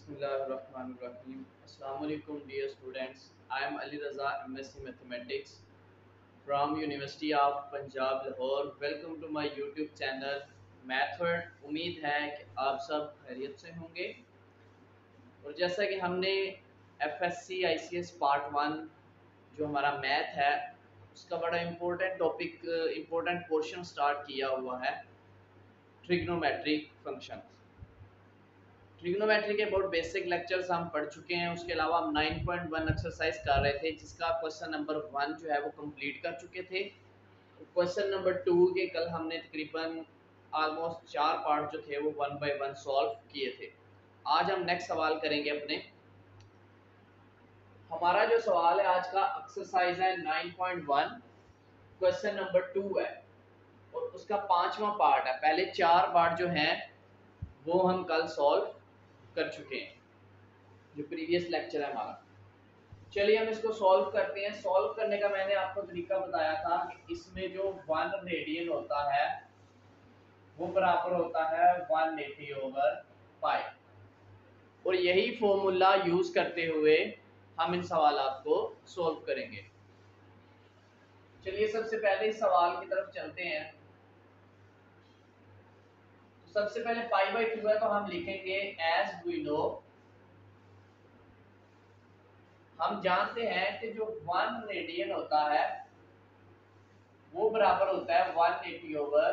Bismillahirrahmanirrahim. Assalamualaikum dear students. I am Ali Raza, MSc Mathematics from University of Punjab Lahore. Welcome to my YouTube channel Method. उम्मीद है कि आप सब खैरियत से होंगे और जैसा कि हमने FSC ICS पार्ट 1 जो हमारा मैथ है उसका बड़ा important topic important portion start किया हुआ है ट्रिग्नोमेट्रिक फंक्शंस। ट्रिग्नोमेट्री के बहुत बेसिक लेक्चर्स हम पढ़ चुके हैं। उसके अलावा हम 9.1 एक्सरसाइज कर रहे थे जिसका क्वेश्चन नंबर 1 जो है वो कंप्लीट कर चुके थे। क्वेश्चन नंबर 2 के कल हमने तकरीबन ऑलमोस्ट 4 पार्ट जो थे वो 1 बाय 1 सॉल्व किए थे। आज हम नेक्स्ट सवाल करेंगे अपने। हमारा जो सवाल है आज का एक्सरसाइज है 9.1, क्वेश्चन नंबर 2 है और उसका 5वां पार्ट है। पहले 4 पार्ट जो हैं वो हम कल सॉल्व कर चुके हैं, जो प्रीवियस लेक्चर है हमारा। चलिए हम इसको सॉल्व करते हैं। सॉल्व करने का मैंने आपको तरीका बताया था कि इसमें जो 1 रेडियन होता है वो बराबर होता है 180 ओवर पाई, और यही फॉर्मूला यूज करते हुए हम इन सवालात को सॉल्व करेंगे। चलिए सबसे पहले इस सवाल की तरफ चलते हैं। तो सबसे पहले पाई बाई 2 है तो हम लिखेंगे एज वी नो, हम जानते हैं कि जो 1 रेडियन होता है वो बराबर होता है 180 ओवर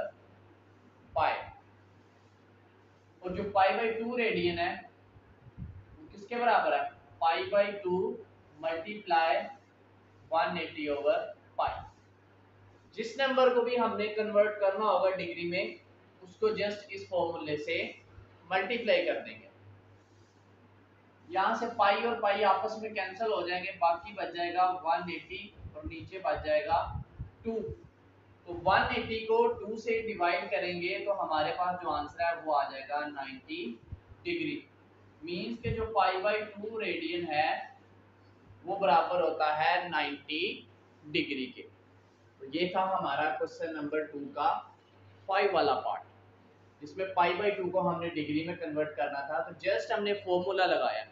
पाई, और जो पाई बाई 2 रेडियन है वो किसके बराबर है? पाई बाई 2 मल्टीप्लाई 180 ओवर पाई। जिस नंबर को भी हमने कन्वर्ट करना होगा डिग्री में उसको जस्ट इस फॉर्मूले से मल्टीप्लाई कर देंगे। यहाँ से पाई और पाई आपस में कैंसिल हो जाएंगे, बाकी बच जाएगा 180 और नीचे बच जाएगा 2। तो 180 को 2 से डिवाइड करेंगे तो हमारे पास जो आंसर है वो आ जाएगा 90 डिग्री। मींस के जो पाई बाई 2 रेडियन है वो बराबर होता है 90 डिग्री के। तो ये था हमारा क्वेश्चन नंबर 2 का 5 वाला पार्ट, जिसमें पाई बाई 2 को हमने डिग्री में कन्वर्ट करना था। तो जस्ट हमने फॉर्मूला लगाया।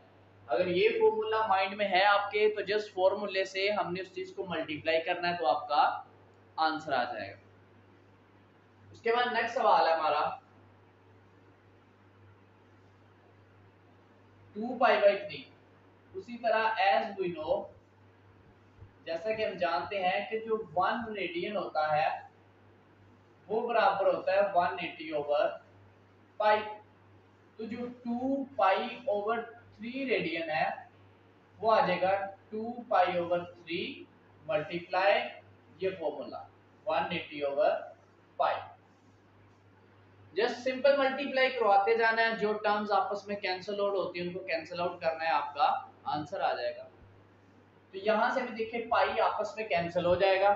अगर ये फॉर्मूला माइंड में है आपके तो जस्ट फॉर्मूले से हमने उस चीज को मल्टीप्लाई करना है तो आपका आंसर आ जाएगा। उसके बाद नेक्स्ट सवाल है हमारा 2 पाई बाई 3। उसी तरह एज वी नो, जैसा कि हम जानते हैं कि जो 1 रेडियन होता है वो बराबर होता है 180 ओवर पाई। तो जो 2 पाई ओवर 3 रेडियन है वो आ जाएगा 2 पाई ओवर 3 मल्टीप्लाई ये फॉर्मूला 180 ओवर पाई। जस्ट सिंपल मल्टीप्लाई करवाते जाना है, जो टर्म्स आपस में कैंसिल आउट होती है उनको कैंसिल आउट करना है, आपका आंसर आ जाएगा। तो यहां से भी देखिए पाई आपस में कैंसिल हो जाएगा,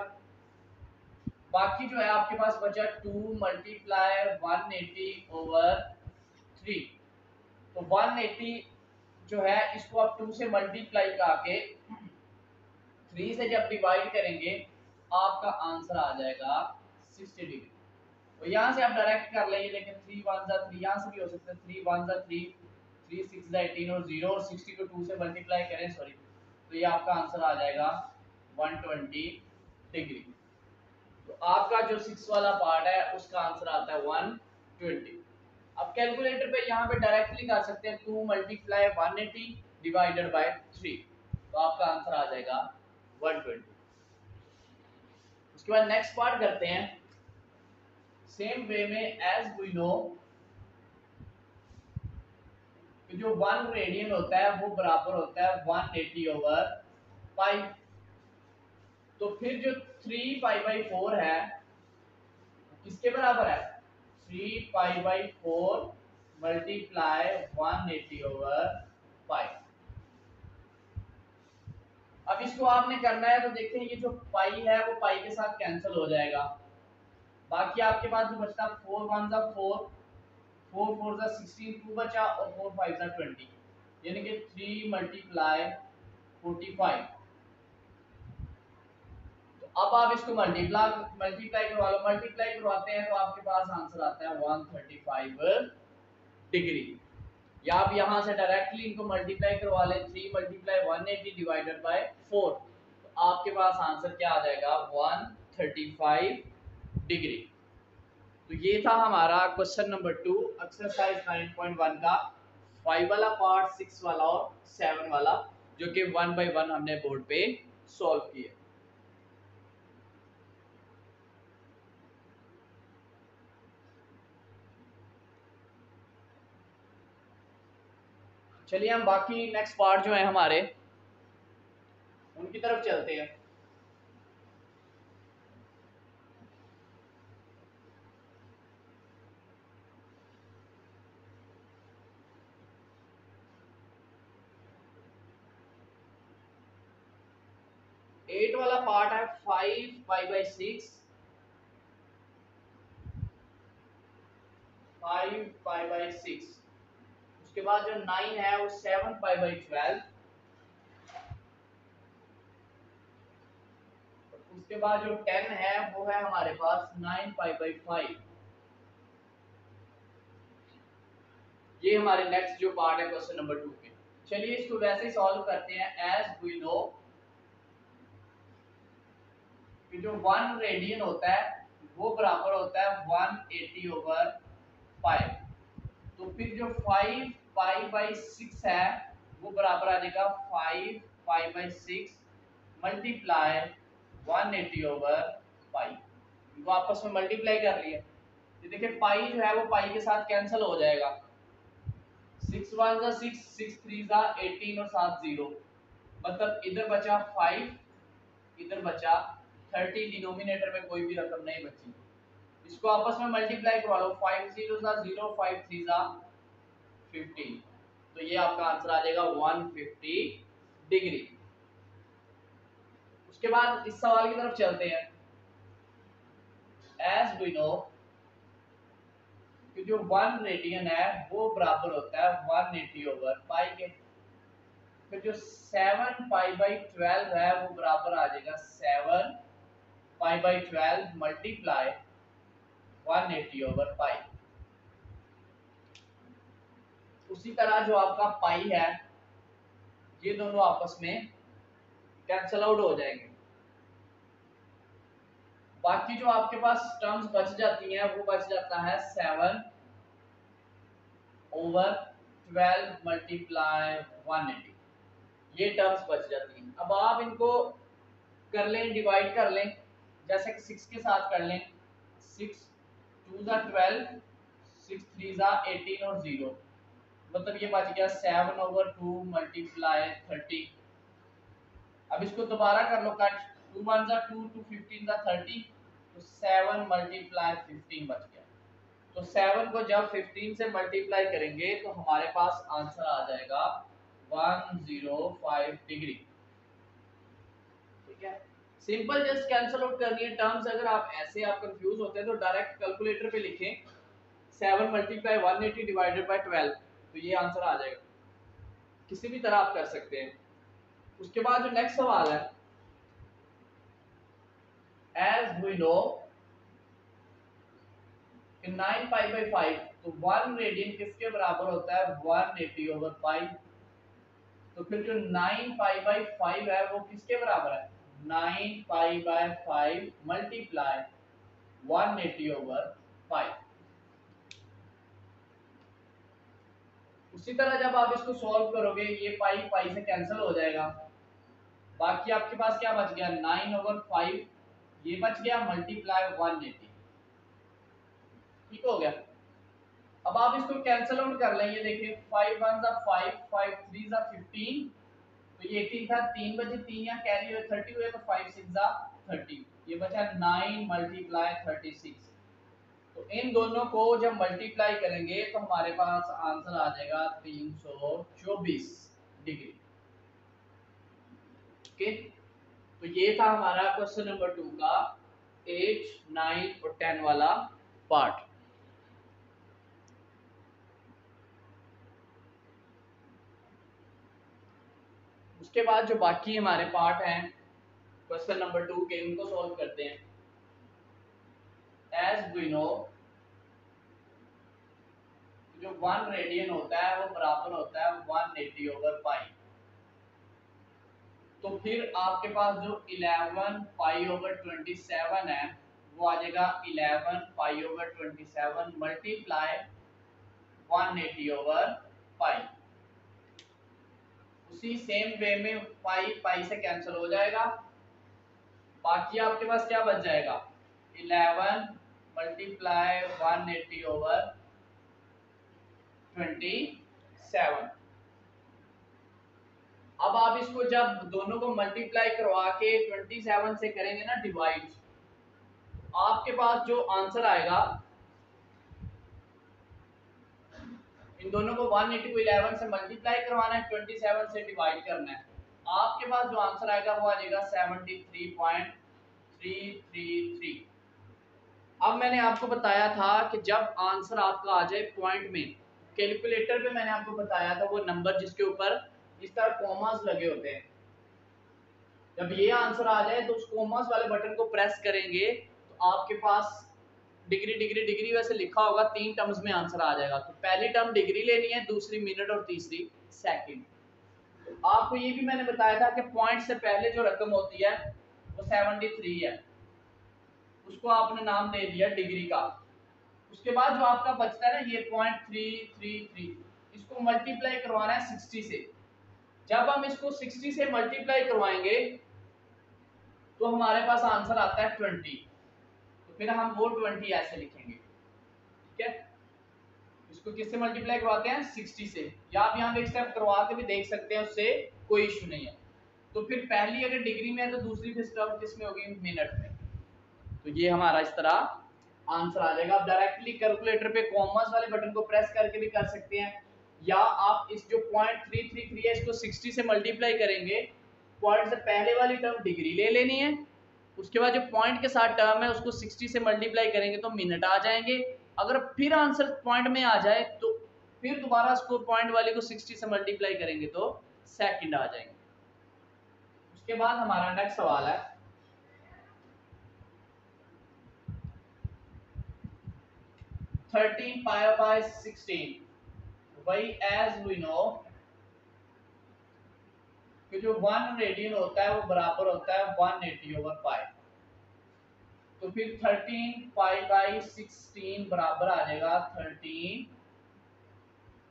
बाकी जो है आपके पास बचा 2 मल्टीप्लाई 180 ओवर 3। तो 180 जो है इसको आप 2 से मल्टीप्लाई करके 3 से जब डिवाइड करेंगे आपका आंसर आ जाएगा 60 डिग्री। तो यहाँ से आप डायरेक्ट कर लेंगे, लेकिन 3 1 जा 3, यहाँ से भी हो सकता है 3 1 जा 3, 3 6 जा 18 और 0 और 60 को 2 से मल्टीप्लाई करें सॉरी, तो ये आपका आंसर आ जाएगा 120 डिग्री। तो आपका जो 6 वाला पार्ट है उसका आंसर आता है 120। अब कैलकुलेटर पे यहाँ पे डायरेक्टली कर सकते हैं 2 मल्टीप्लाई 180 डिवाइडेड बाय 3, तो आपका आंसर आ जाएगा 120। उसके बाद नेक्स्ट पार्ट करते हैं। सेम वे में एज वी नो जो 1 रेडियन होता है वो बराबर होता है 180 ओवर पाई। तो फिर जो 3 पाई बाई 4 है किसके बराबर है? 3 पाई बाई 4 मल्टीप्लाई 180 ओवर पाई। अब इसको आपने करना है तो देखते हैं ये जो पाई है वो पाई के साथ कैंसिल हो जाएगा, बाकी आपके पास जो बचता 4 1 जा 4, 4 4 जा 16, 2 बचा और 4 5 जा 20, यानी कि 3 मल्टीप्लाई 45। तो अब आप इसको मल्टीप्लाई करवा लो। मल्टीप्लाई करवाते हैं तो आपके पास आंसर आता है 135 डिग्री। या आप यहाँ से डायरेक्टली इनको मल्टीप्लाई करवा लें, 3 मल्टीप्लाई 180 डिवाइडेड बाय 4, तो आपके पास आंसर क्या आ जाएगा 135 डिग्री। तो ये था हमारा क्वेश्चन नंबर 2 एक्सरसाइज 9.1 का 5 वाला पार्ट, 6 वाला और 7 वाला, जो कि 1 बाय 1 हमने बोर्ड पे सॉल्व किए। चलिए हम बाकी नेक्स्ट पार्ट जो है हमारे उनकी तरफ चलते हैं। एट वाला पार्ट है 5 पाई बाई 6, 5 पाई बाई 6। उसके बाद जो 9 है वो 7 पाई बाई 12। उसके बाद जो 10 है वो है हमारे पास 9 पाई बाई 5। ये हमारे नेक्स्ट जो पार्ट है क्वेश्चन नंबर 2 के। चलिए इसको वैसे ही सॉल्व करते हैं। एज वी नो कि जो 1 रेडियन होता है वो बराबर होता है 180 ओवर 5। तो फिर जो 5 पाई बाई 6 है वो बराबर आ जाएगा 5 पाई बाई 6 मल्टीप्लाई 180 ओवर पाई। इनको आपस में मल्टीप्लाई कर लिया। ये देखिए पाई जो है वो पाई के साथ कैंसिल हो जाएगा। 6 1 जा 6, 6 3 जा 18 और 7 0, मतलब इधर बचा 5, इधर बचा 30। डिनोमिनेटर में कोई भी रकम नहीं बची। इसको आपस में मल्टीप्लाई करवा लो। 5 0 जा 0, 5 3 जा 15। तो ये आपका आंसर आ जाएगा 150 डिग्री। उसके बाद इस सवाल की तरफ चलते हैं। एज वी नो कि जो 1 रेडियन है वो बराबर होता है 180 ओवर पाई के। फिर जो 7 पाई बाई 12 है वो बराबर आ जाएगा 7 पाई बाई 12 मल्टीप्लाई 180 ओवर पाई। उसी तरह जो आपका पाई है ये दोनों आपस में कैंसल आउट हो जाएंगे। बाकी जो आपके पास टर्म्स बच जाती हैं वो बच जाता है 7 ओवर 12 मल्टीप्लाई 180। ये टर्म्स बच जाती हैं। अब आप इनको कर लें, डिवाइड कर लें, जैसे कि 6 के साथ कर लें। 6 2 जा 12, 6 3 जा 18 और 0, मतलब ये बच गया 7 ओवर 2 मल्टीप्लाई 30। अब इसको दोबारा कर लो कट। 2 1 जा 2, 2 15 जा 30, तो 7 मल्टीप्लाई 15 बच गया। तो 7 को जब 15 से मल्टीप्लाई करेंगे तो हमारे पास आंसर आ जाएगा 105 डिग्री। ठीक है, सिंपल जस्ट कैंसिल आउट करनी है टर्म्स। अगर आप ऐसे आप कंफ्यूज होते हैं तो डायरेक्ट कैलकुलेटर पे लिखें 7 मल्टीप्लाई 180 डिवाइडेड बाय 12, तो ये आंसर आ जाएगा। किसी भी तरह आप कर सकते हैं। उसके बाद जो नेक्स्ट सवाल है, as we know 9 pi by 5, तो 1 रेडियन किसके बराबर होता है 180 ओवर पाई। तो फिर जो 9 पाई बाई 5 है वो किसके बराबर है 9 पाई बाय 5 मल्टीप्लाई 180 ओवर 5। उसी तरह जब आप इसको सॉल्व करोगे ये पाई पाई से कैंसिल हो जाएगा। बाकी आपके पास क्या बच गया 9 ओवर 5, ये बच गया मल्टीप्लाई 180। ठीक हो गया। अब आप इसको कैंसिल आउट कर लें। ये देखिए 5 1 जा 5, 5 3 जा 15, तो ये 18 था, 3 बचे, 3 यहाँ कैरी हुए 30 हुए, तो 5 6 जा 30, ये बचा 9 मल्टीप्लाई 36। तो इन दोनों को जब मल्टीप्लाई करेंगे तो हमारे पास आंसर आ जाएगा 324 डिग्री। ओके, तो ये था हमारा क्वेश्चन नंबर 2 का 8 9 और 10 वाला पार्ट। उसके बाद जो बाकी हमारे पार्ट हैं क्वेश्चन नंबर 2 के, उनको सॉल्व करते हैं। एज वी नो जो 1 रेडियन होता है वो बराबर होता है 180/पाई। तो फिर आपके पास जो 11 पाई/27 है वो आ जाएगा 11 पाई/27 मल्टीप्लाई 180/पाई। उसी सेम वे में पाई पाई से कैंसिल हो जाएगा, बाकी आपके पास क्या बच जाएगा 11 मल्टीप्लाई 180/27। अब आप इसको जब दोनों को मल्टीप्लाई करवा के 27 से करेंगे ना डिवाइड, आपके पास जो आंसर आएगा, इन दोनों को 180 को 11 से मल्टीप्लाई करवाना है, 27 से डिवाइड करना है, आपके पास जो आंसर आएगा वो आ जाएगा 73.333। अब मैंने आपको बताया था कि जब आंसर आपका आ जाए पॉइंट में, कैलकुलेटर पे मैंने आपको बताया था वो नंबर जिसके ऊपर इस तरह कॉमास लगे होते हैं, जब ये आंसर आ जाए तो उस कॉमास वाले बटन को प्रेस करेंगे तो आपके पास डिग्री डिग्री डिग्री वैसे लिखा होगा, 3 टर्म्स में आंसर आ जाएगा। तो पहली टर्म डिग्री लेनी है, दूसरी मिनट और तीसरी सेकंड। तो आपको ये भी मैंने बताया था कि पॉइंट से पहले जो रकम होती है वो 73 है, उसको आपने नाम दे दिया डिग्री का। उसके बाद जो आपका बचता है ना ये 0.333, इसको मल्टीप्लाई करवाना है 60 से। जब हम इसको 60 से मल्टीप्लाई करवाएंगे तो हमारे पास आंसर आता है 20, तो फिर हम वो 20 ऐसे लिखेंगे, ठीक है। इसको किससे मल्टीप्लाई करवाते हैं 60 से, या आप यहाँ पे एक स्टेप करवा के भी देख सकते हैं, उससे कोई इशू नहीं है। तो फिर पहली अगर डिग्री में है तो दूसरी फिर टर्म किस में होगी मिनट में। तो ये हमारा इस तरह आंसर आ जाएगा। आप डायरेक्टली कैलकुलेटर पे कॉमर्स वाले बटन को प्रेस करके भी कर सकते हैं, या आप इस जो 0.333 है इसको 60 से मल्टीप्लाई करेंगे, पॉइंट से पहले वाली टर्म डिग्री ले लेनी है, उसके बाद जो पॉइंट के साथ टर्म है उसको 60 से मल्टीप्लाई करेंगे तो मिनट आ जाएंगे। अगर फिर आंसर पॉइंट में आ जाए तो फिर दोबारा उसको पॉइंट वाले को 60 से मल्टीप्लाई करेंगे तो सेकंड आ जाएंगे। उसके बाद हमारा नेक्स्ट सवाल है 13 pi/16। वही एज वी नो कि जो 1 रेडियन होता है वो बराबर होता है 180/पाई। तो फिर 13 pi/16 बराबर आ जाएगा 13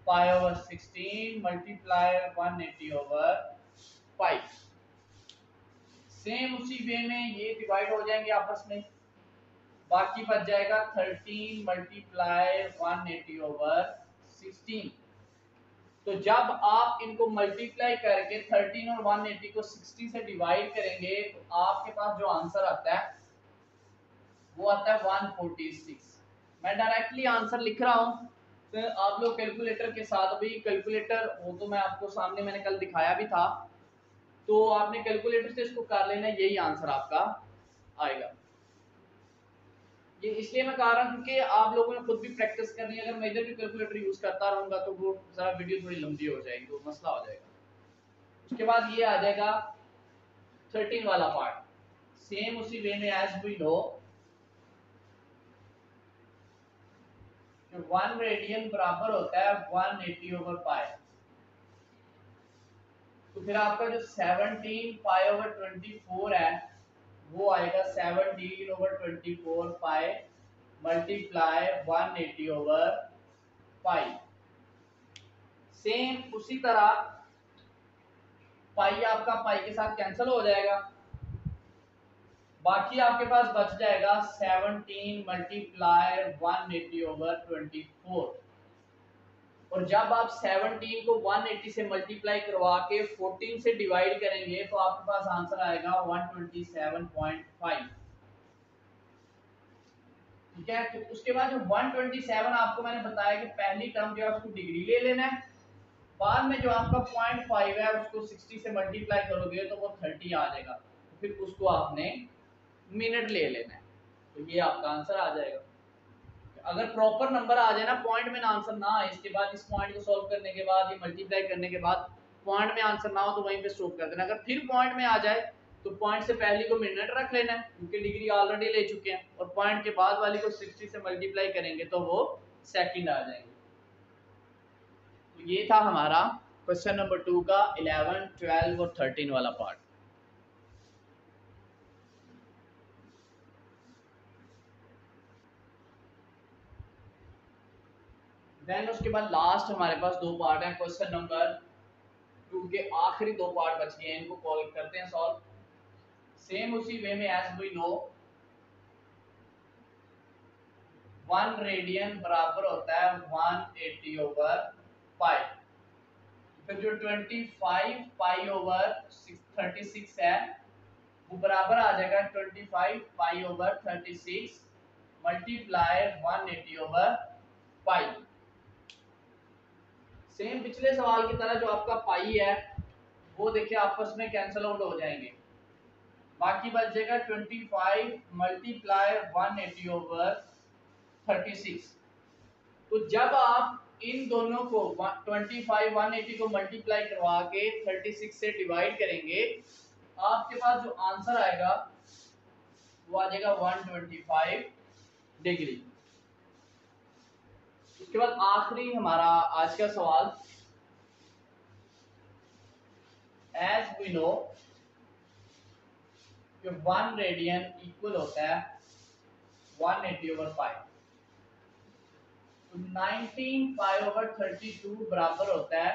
pi/16 मल्टीप्लाई 180/पाई। सेम उसी वे में ये डिवाइड हो जाएंगे आपस में, बाकी बच जाएगा 13 मल्टीप्लाई 180/16। तो जब आप इनको मल्टीप्लाई करके 13 और 180 को 60 से डिवाइड करेंगे तो आपके पास जो आंसर आता है वो आता है 146। मैं डायरेक्टली आंसर लिख रहा हूँ, तो आप लोग कैलकुलेटर के साथ भी, कैलकुलेटर वो तो मैं आपको सामने मैंने कल दिखाया भी था, तो आपने कैलकुलेटर से इसको कर लेना, यही आंसर आपका आएगा। ये इसलिए मैं कह रहा हूँ क्योंकि आप लोगों ने खुद भी प्रैक्टिस करनी है। अगर मैं इधर भी कैलकुलेटर यूज करता रहूंगा तो वो सारा वीडियो थोड़ी लंबी हो जाएगी, तो मसला हो जाएगा। उसके बाद ये आ जाएगा 13 वाला पार्ट, सेम उसी वे में एज वी नो 1 रेडियन बराबर होता है 180/पाई। तो फिर आपका जो 17 pi/24 है वो आएगा 17/24 पाई मल्टीप्लाई 180/पाई। सेम उसी तरह पाई आपका पाई के साथ कैंसिल हो जाएगा, बाकी आपके पास बच जाएगा 17 मल्टीप्लाई 180/24। और जब आप 17 को 180 से मल्टीप्लाई करवा के 14 से डिवाइड करेंगे तो आपके पास आंसर आएगा 127.5। ठीक है। तो उसके बाद जो 127 आपको मैंने बताया कि पहली टर्म जो है उसको डिग्री ले लेना है, बाद में जो आपका 0.5 है उसको 60 से मल्टीप्लाई करोगे तो वो 30 आ जाएगा, तो फिर उसको आपने मिनट ले लेना है, तो ये आपका आंसर आ जाएगा। अगर प्रॉपर नंबर आ जाए ना, पॉइंट में ना आंसर ना आए, इसके बाद इस पॉइंट को सॉल्व करने के बाद ये मल्टीप्लाई करने के बाद पॉइंट में आंसर ना हो तो वहीं पे स्टॉप कर देना। अगर फिर पॉइंट में आ जाए तो पॉइंट से पहले को मिनट रख लेना है क्योंकि डिग्री ऑलरेडी ले चुके हैं, और पॉइंट के बाद वाली को 60 से मल्टीप्लाई करेंगे तो वो सेकंड आ जाएंगे। तो ये था हमारा क्वेश्चन नंबर 2 का 11, 12 और 13 वाला पार्ट। देन उसके बाद लास्ट हमारे पास 2 पार्ट हैं। क्वेश्चन नंबर 2 के आखिरी 2 पार्ट बच गए हैं, इनको कॉल करते हैं सॉल्व। सेम उसी वे में एज वी नो 1 रेडियन बराबर होता है 180 ओवर पाई। फिर जो 25 पाई ओवर 36 है वो बराबर आ जाएगा 25 पाई ओवर 36 मल्टीप्लाई 180 ओवर पाई। सेम पिछले सवाल की तरह जो आपका पाई है वो देखिए आपस में कैंसिल आउट हो जाएंगे, बाकी बच जाएगा 25 मल्टीप्लाई 180 ओवर 36। तो जब आप इन दोनों को 25 180 को मल्टीप्लाई करवा के 36 से डिवाइड करेंगे, आपके पास जो आंसर आएगा वो आ जाएगा 125 डिग्री। उसके बाद आखिरी हमारा आज का सवाल, as we know 1 radian equal होता है 180 ओवर 5। तो 19 पाई ओवर 32 बराबर होता है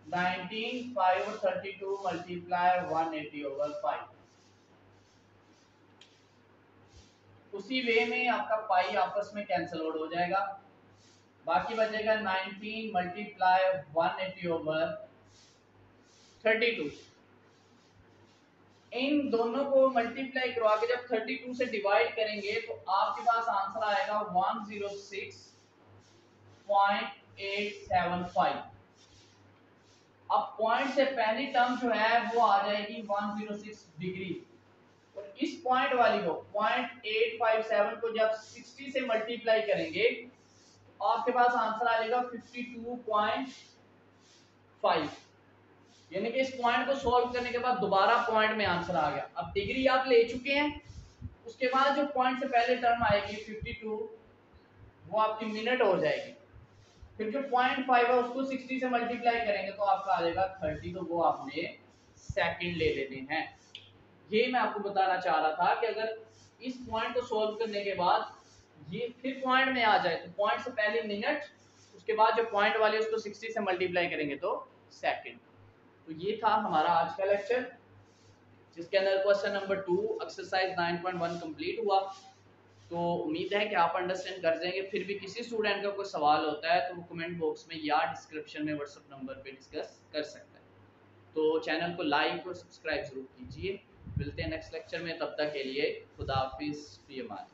19 पाई ओवर 32 मल्टीप्लाई 180 ओवर 5। उसी वे में आपका पाई आपस में कैंसिल आउट हो जाएगा, बाकी बचेगा 19 मल्टीप्लाई 180 ओवर 32। इन दोनों को मल्टीप्लाई करवा के जब 32 से डिवाइड करेंगे तो आपके पास आंसर आएगा 106.875। अब पॉइंट से पहली टर्म जो है वो आ जाएगी 106 डिग्री, और इस पॉइंट वाली को 0.857 को जब 60 से मल्टीप्लाई करेंगे तो आपके पास आंसर आ जाएगा 52.5। यानी कि इस पॉइंट को सॉल्व करने के बाद दोबारा पॉइंट में आंसर आ गया। अब डिग्री आप ले चुके हैं, उसके बाद जो पॉइंट से पहले टर्म आएगी 52 वो आपकी मिनट हो जाएगी। फिर जो 0.5 है उसको 60 से मल्टीप्लाई करेंगे तो आपका आ जाएगा 30, तो वो आपने सेकंड ले लेने हैं। ये मैं आपको बताना चाह रहा था कि अगर इस पॉइंट को सॉल्व करने के बाद ये फिर पॉइंट में आ जाए तो पॉइंट से पहले मिनट, उसके बाद जो पॉइंट वाले उसको 60 से मल्टीप्लाई करेंगे तो सेकंड। तो ये था हमारा आज का लेक्चर, जिसके अंदर क्वेश्चन नंबर 2 एक्सरसाइज 9.1 कंप्लीट हुआ। तो उम्मीद है कि आप अंडरस्टैंड कर जाएंगे। फिर भी किसी स्टूडेंट का कोई सवाल होता है तो वो कमेंट बॉक्स में या डिस्क्रिप्शन में व्हाट्सएप नंबर पे डिस्कस कर सकता है। तो चैनल को लाइक और सब्सक्राइब जरूर कीजिए। मिलते हैं नेक्स्ट लेक्चर में, तब तक के लिए खुदा हाफिज़, फी अमान।